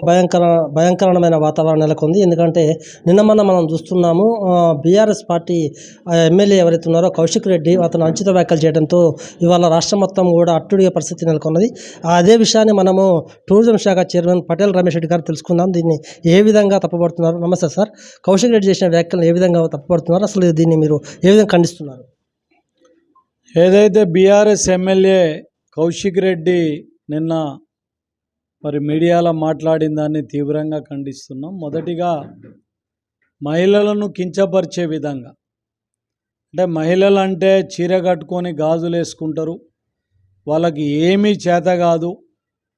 భయంకరమైన వాతావరణం నెలకొంది. ఎందుకంటే నిన్న మొన్న మనం చూస్తున్నాము. బీఆర్ఎస్ పార్టీ ఎమ్మెల్యే ఎవరైతే ఉన్నారో కౌశిక్ రెడ్డి అతను అనుచిత వ్యాఖ్యలు చేయడంతో ఇవాళ రాష్ట్రం మొత్తం కూడా అట్టుడిగే పరిస్థితి నెలకొన్నది. అదే విషయాన్ని మనము టూరిజం శాఖ చైర్మన్ పటేల్ రమేష్ రెడ్డి గారు తెలుసుకుందాం. దీన్ని ఏ విధంగా తప్పుపడుతున్నారు? నమస్తే సార్. కౌశిక్ రెడ్డి చేసిన వ్యాఖ్యలను ఏ విధంగా తప్పుపడుతున్నారు? అసలు దీన్ని మీరు ఏ విధంగా ఖండిస్తున్నారు? ఏదైతే బీఆర్ఎస్ ఎమ్మెల్యే కౌశిక్ రెడ్డి నిన్న మీడియాలో మాట్లాడిన దాన్ని తీవ్రంగా ఖండిస్తున్నాం. మొదటిగా మహిళలను కించపరిచే విధంగా, అంటే మహిళలు అంటే చీర కట్టుకొని గాజులు వేసుకుంటారు, వాళ్ళకి ఏమీ చేత కాదు,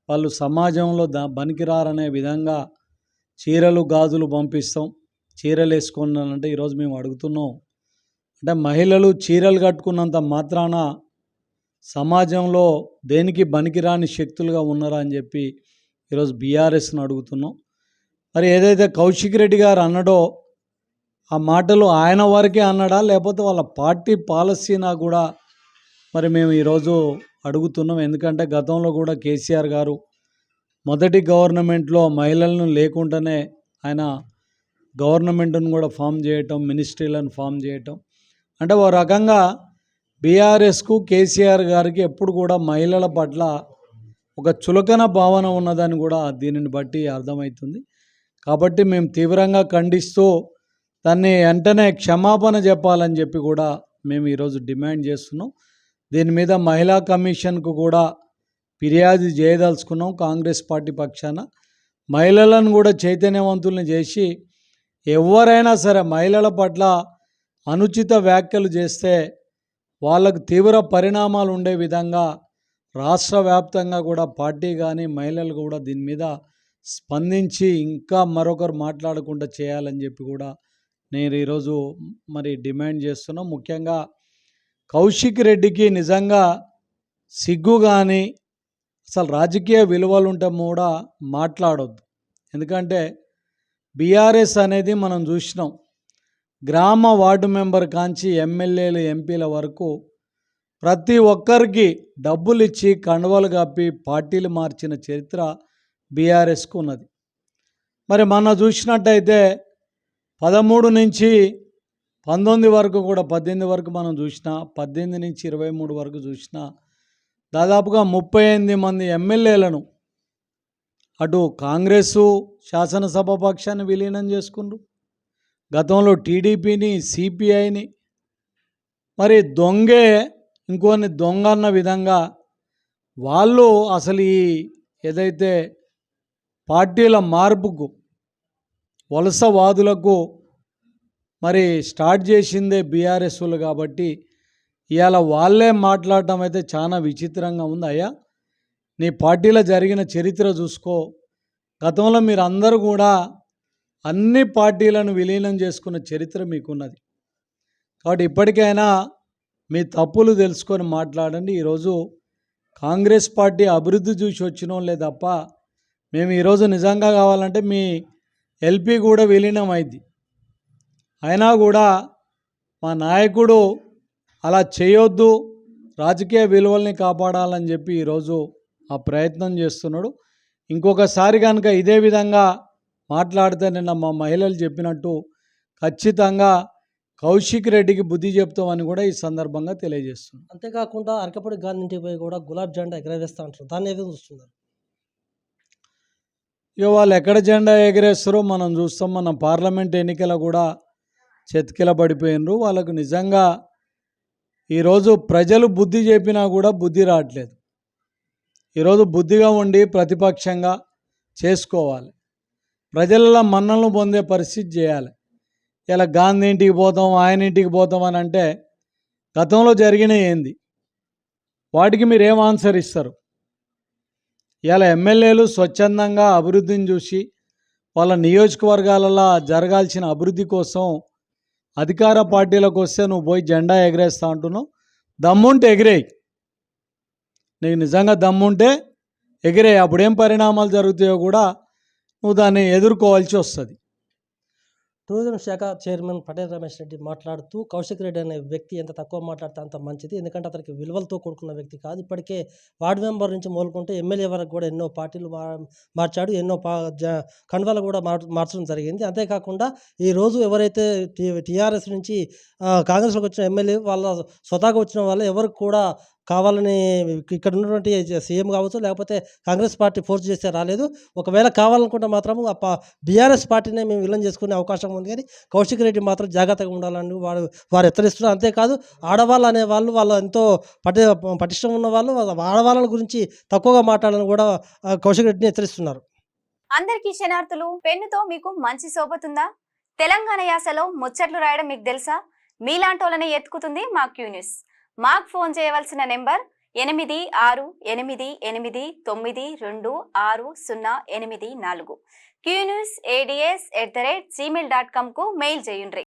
వాళ్ళు సమాజంలో బనికిరారనే విధంగా చీరలు గాజులు పంపిస్తాం, చీరలు వేసుకున్నానంటే ఈరోజు మేము అడుగుతున్నాం. అంటే మహిళలు చీరలు కట్టుకున్నంత మాత్రాన సమాజంలో దేనికి బనికిరాని శక్తులుగా ఉన్నారా అని చెప్పి ఈరోజు బీఆర్ఎస్ను అడుగుతున్నాం. ఏదైతే కౌశిక్ రెడ్డి గారు అన్నాడో ఆ మాటలు ఆయన వరకే అన్నాడా, లేకపోతే వాళ్ళ పార్టీ పాలసీనా కూడా మేము ఈరోజు అడుగుతున్నాం. ఎందుకంటే గతంలో కూడా కేసీఆర్ గారు మొదటి గవర్నమెంట్లో మహిళలను లేకుండానే ఆయన గవర్నమెంట్ను కూడా ఫామ్ చేయటం, మినిస్ట్రీలను ఫామ్ చేయటం, అంటే ఓ రకంగా బీఆర్ఎస్కు కేసీఆర్ గారికి ఎప్పుడు కూడా మహిళల పట్ల ఒక చులకన భావన ఉన్నదని కూడా దీనిని బట్టి అర్థమవుతుంది. కాబట్టి మేము తీవ్రంగా ఖండిస్తూ దాన్ని వెంటనే క్షమాపణ చెప్పాలని చెప్పి కూడా మేము ఈరోజు డిమాండ్ చేస్తున్నాం. దీని మీద మహిళా కమిషన్కు కూడా ఫిర్యాదు చేయదలుచుకున్నాం. కాంగ్రెస్ పార్టీ పక్షాన మహిళలను కూడా చైతన్యవంతుల్ని చేసి ఎవరైనా సరే మహిళల పట్ల అనుచిత వ్యాఖ్యలు చేస్తే వాళ్ళకు తీవ్ర పరిణామాలు ఉండే విధంగా రాష్ట్ర వ్యాప్తంగా కూడా పార్టీ కానీ మహిళలు కూడా దీని మీద స్పందించి ఇంకా మరొకరు మాట్లాడకుండా చేయాలని చెప్పి కూడా నేను ఈరోజు డిమాండ్ చేస్తున్నాం. ముఖ్యంగా కౌశిక్ రెడ్డికి నిజంగా సిగ్గు కానీ అసలు రాజకీయ విలువలు ఉంటే కూడా మాట్లాడొద్దు. ఎందుకంటే బీఆర్ఎస్ అనేది మనం చూసినాం, గ్రామ వార్డు మెంబర్ కాంచి ఎమ్మెల్యేలు ఎంపీల వరకు ప్రతి ఒక్కరికి డబ్బులు ఇచ్చి కండువాలు కప్పి పార్టీలు మార్చిన చరిత్ర బీఆర్ఎస్కు ఉన్నది. మొన్న చూసినట్టయితే 13 నుంచి 19 వరకు కూడా 18 వరకు మనం చూసినా, 18 నుంచి 23 వరకు చూసినా దాదాపుగా 38 మంది ఎమ్మెల్యేలను అటు కాంగ్రెసు శాసనసభ పక్షాన్ని విలీనం చేసుకుండ్రు, గతంలో టీడీపీని, సిపిఐని, దొంగే ఇంకొన్ని దొంగ అన్న విధంగా వాళ్ళు అసలు ఈ ఏదైతే పార్టీల మార్పుకు వలసవాదులకు స్టార్ట్ చేసిందే బీఆర్ఎస్లు. కాబట్టి ఇవాళ వాళ్ళే మాట్లాడటం అయితే చాలా విచిత్రంగా ఉంది. అయ్యా, నీ పార్టీలో జరిగిన చరిత్ర చూసుకో, గతంలో మీరు అందరూ కూడా అన్ని పార్టీలను విలీనం చేసుకున్న చరిత్ర మీకున్నది. కాబట్టి ఇప్పటికైనా మీ తప్పులు తెలుసుకొని మాట్లాడండి. ఈరోజు కాంగ్రెస్ పార్టీ అభివృద్ధి చూసి వచ్చినోళ్ళే తప్ప మేము ఈరోజు నిజంగా కావాలంటే మీ ఎల్పీ కూడా విలీనం అయింది, అయినా కూడా మా నాయకుడు అలా చేయొద్దు, రాజకీయ విలువల్ని కాపాడాలని చెప్పి ఈరోజు ఆ ప్రయత్నం చేస్తున్నాడు. ఇంకొకసారి కనుక ఇదే విధంగా మాట్లాడితే నిన్న మా మహిళలు చెప్పినట్టు ఖచ్చితంగా కౌశిక్ రెడ్డికి బుద్ధి చెప్తామని కూడా ఈ సందర్భంగా తెలియజేస్తున్నాం. అంతేకాకుండా అరకపూడి గాంధీ ఇంటికి పోయి కూడా గులాబ్ జెండా ఎగరవేస్తూ ఉంటారు, దాన్ని ఏదో చూస్తున్నారు. వాళ్ళు ఎక్కడ జెండా ఎగరేస్తారో మనం చూస్తాం. మన పార్లమెంట్ ఎన్నికల కూడా చెతికిల పడిపోయినరు. వాళ్ళకు నిజంగా ఈరోజు ప్రజలు బుద్ధి చెప్పినా కూడా బుద్ధి రావట్లేదు. ఈరోజు బుద్ధిగా ఉండి ప్రతిపక్షంగా చేసుకోవాలి, ప్రజల మన్నలను పొందే పరిస్థితి చేయాలి. ఇలా గాంధీ ఇంటికి పోతాం, ఆయన ఇంటికి పోతాం అని అంటే గతంలో జరిగినవి ఏంది, వాటికి మీరు ఏం ఆన్సర్ ఇస్తారు? ఇలా ఎమ్మెల్యేలు స్వచ్ఛందంగా అభివృద్ధిని చూసి వాళ్ళ నియోజకవర్గాలలో జరగాల్సిన అభివృద్ధి కోసం అధికార పార్టీలకు వస్తే నువ్వు పోయి జెండా ఎగరేస్తా అంటున్నావు. దమ్ముంటే ఎగిరేయి, నీకు నిజంగా దమ్ముంటే ఎగిరేయి. అప్పుడేం పరిణామాలు జరుగుతాయో కూడా నువ్వు దాన్ని ఎదుర్కోవాల్సి వస్తుంది. టూరిజం శాఖ చైర్మన్ పటేల్ రమేష్ రెడ్డి మాట్లాడుతూ కౌశిక్ రెడ్డి అనే వ్యక్తి ఎంత తక్కువ మాట్లాడితే అంత మంచిది, ఎందుకంటే అతనికి విలువలతో కూడుకున్న వ్యక్తి కాదు. ఇప్పటికే వార్డు మెంబర్ నుంచి మొదలుకుంటే ఎమ్మెల్యే వరకు కూడా ఎన్నో పార్టీలు మార్చాడు, ఎన్నో కండువాలు కూడా మార్చడం జరిగింది. అంతేకాకుండా ఈరోజు ఎవరైతే టీఆర్ఎస్ నుంచి కాంగ్రెస్లోకి వచ్చిన ఎమ్మెల్యే వాళ్ళ స్వతహాగా వచ్చిన వాళ్ళు ఎవరికి కూడా కావాలని ఇక్కడ ఉన్నటువంటి సీఎం కావచ్చు, లేకపోతే కాంగ్రెస్ పార్టీ ఫోర్స్ చేస్తే రాలేదు. ఒకవేళ కావాలనుకుంటే మాత్రం బీఆర్ఎస్ పార్టీనే మేము విలన్ చేసుకునే అవకాశం ఉంది. కానీ కౌశిక్ రెడ్డి మాత్రం జాగ్రత్తగా ఉండాలని వారు హెచ్చరిస్తున్నారు. అంతేకాదు ఆడవాళ్ళు అనేవాళ్ళు వాళ్ళు ఎంతో పటిష్టం ఉన్న వాళ్ళు ఆడవాళ్ళ గురించి తక్కువగా మాట్లాడాలని కూడా కౌశిక్ రెడ్డిని హెచ్చరిస్తున్నారు. అందరికీ శనార్థులు. పెన్నుతో మీకు మంచి సోబతుందా? తెలంగాణ యాసలో ముచ్చట్లు రాయడం మీకు తెలుసా? మీలాంటోళ్ళనే ఎత్తుకుతుంది మా క్యూ న్యూస్. మాకు ఫోన్ చేయవలసిన నెంబర్ 8689926084. qnewsads@gmail.com కు మెయిల్ చేయండి.